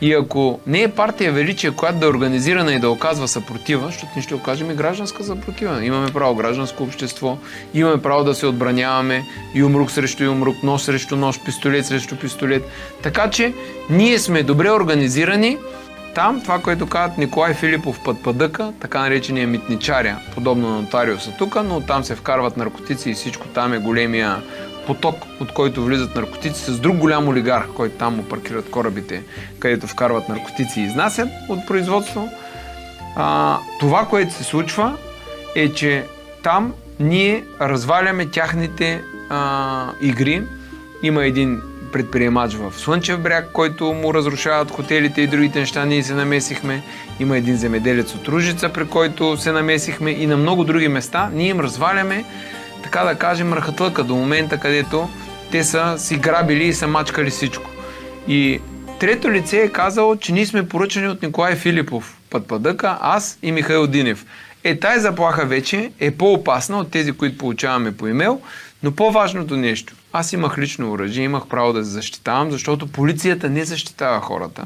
И ако не е партия Величие, която да е организирана и да оказва съпротива, защото ние ще окажем и гражданска съпротива. Имаме право гражданско общество, имаме право да се отбраняваме, юмрук срещу юмрук, нож срещу нож, пистолет срещу пистолет. Така че ние сме добре организирани. Там, това, което казват Николай Филипов Пътпадъка, така наречения митничаря, подобно на нотариуса тук, но там се вкарват наркотици и всичко там е големия поток, от който влизат наркотици, с друг голям олигарх, който там му паркират корабите, където вкарват наркотици и изнасят от производство. Това, което се случва, е, че там ние разваляме тяхните игри. Има един предприемач в Слънчев бряг, който му разрушават хотелите и другите неща, ние се намесихме. Има един земеделец от Ружица, при който се намесихме, и на много други места. Ние им разваляме, така да кажем, ръхатлъка до момента, където те са си грабили и са мачкали всичко. И трето лице е казало, че ние сме поръчани от Николай Филипов Пътпадъка, аз и Михаил Динев. Тая заплаха вече е по-опасна от тези, които получаваме по имейл, но по-важното нещо. Аз имах лично оръжие, имах право да се защитавам, защото полицията не защитава хората.